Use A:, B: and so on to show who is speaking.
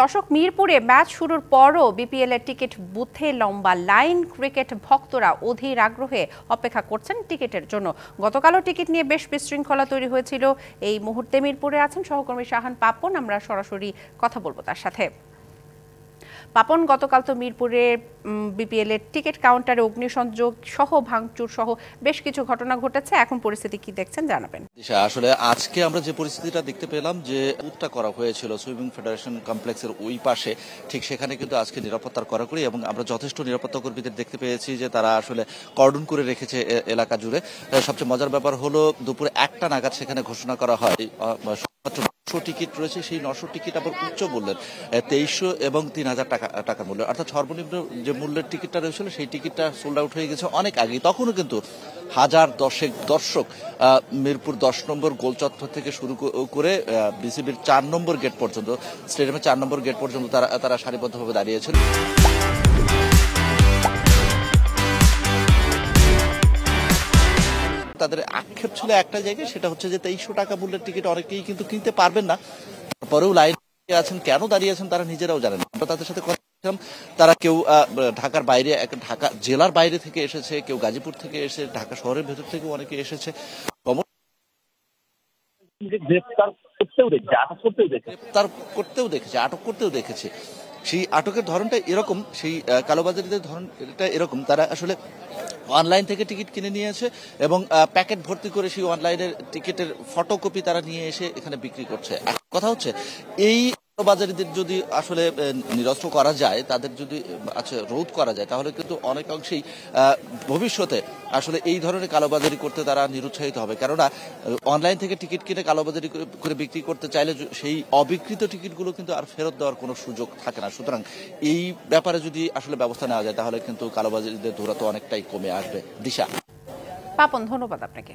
A: দর্শক, মিরপুরে ম্যাচ শুরুর পরও বিপিএল এর টিকিট বুথে লম্বা লাইন। ক্রিকেট ভক্তরা অধীর আগ্রহে অপেক্ষা করছেন টিকিটের জন্য। গতকালও টিকিট নিয়ে বেশ বিশৃঙ্খলা তৈরি হয়েছিল। এই মুহূর্তে মিরপুরে আছেন সহকর্মী শাহান পাপন, আমরা সরাসরি কথা বলবো তার সাথে। পাপন, গতকাল তো মিরপুরে বিপিএল এর টিকিট কাউন্টারে অগ্নিসংযোগ সহ ভাঙচুর সহ বেশ কিছু ঘটনা ঘটেছে। এখন পরিস্থিতি কি দেখছেন জানাবেন।
B: আসলে আজকে আমরা যে পরিস্থিতিটা দেখতে পেলাম, যে বুথটা করা হয়েছিল সুইমিং ফেডারেশন কমপ্লেক্সের ওই পাশে, ঠিক সেখানে কিন্তু আজকে নিরাপত্তার কড়াকড়ি, এবং আমরা যথেষ্ট নিরাপত্তা কর্মীদের দেখতে পেয়েছি যে তারা আসলে কর্ডন করে রেখেছে এলাকা জুড়ে। সবচেয়ে মজার ব্যাপার হলো দুপুরে 1টা নাগাদ সেখানে ঘোষণা করা হয় টিকিট রয়েছে। সেই 900 টিকিট আবার উচ্চ মূল্যের 2300 এবং 3000 টাকা মূল্যের, অর্থাৎ সর্বনিম্ন যে মূল্যের টিকিটটা রয়েছিল সেই টিকিটটা সোল্ড আউট হয়ে গেছে অনেক আগে। তখনও কিন্তু হাজার দশেক দর্শক মিরপুর 10 নম্বর গোল চত্বর থেকে শুরু করে বিসিবির 4 নম্বর গেট পর্যন্ত, স্টেডিয়ামের 4 নম্বর গেট পর্যন্ত তারা সারিবদ্ধভাবে দাঁড়িয়েছিল। তাদের আক্ষেপ ছিল একটা জায়গায়, সেটা হচ্ছে যে 2300 টাকা মূল্যের টিকিট অনেকেই কিন্তু কিনতে পারবেন না। পরেও লাইন আছেন, কেন দাঁড়িয়ে আছেন তারা নিজেরাও জানেন। আমরা তাদের সাথে কথা বলছিলাম, তারা কেউ ঢাকার বাইরে, ঢাকা জেলার বাইরে থেকে এসেছে, কেউ গাজীপুর থেকে এসে, ঢাকা শহরের ভেতর থেকে অনেকে এসেছে। গ্রেফতার করতেও দেখেছে, আটক করতেও দেখেছে। সেই আটকের ধরনটা এরকম, সেই কালোবাজারিদের ধরনটা এরকম, তারা আসলে অনলাইন থেকে টিকিট কিনে নিয়েছে এবং প্যাকেট ভর্তি করে সেই অনলাইনের টিকিটের ফটোকপি তারা নিয়ে এসে এখানে বিক্রি করছে। কথা হচ্ছে, এই কালোবাজারিদের যদি আসলে নিরস্ত করা যায়, তাদের যদি রোধ করা যায়, তাহলে কিন্তু অনেক অংশেই ভবিষ্যতে আসলে এই ধরনের কালোবাজারি করতে তারা নিরুৎসাহিত হবে। কেননা অনলাইন থেকে টিকিট কিনে কালোবাজারি করে বিক্রি করতে চাইলে সেই অবিকৃত টিকিটগুলো কিন্তু আর ফেরত দেওয়ার কোনো সুযোগ থাকে না। সুতরাং এই ব্যাপারে যদি আসলে ব্যবস্থা নেওয়া যায়, তাহলে কিন্তু কালোবাজারিদের ধরা তো অনেকটাই কমে আসবে। দিশা।
A: পাপন, ধন্যবাদ আপনাকে।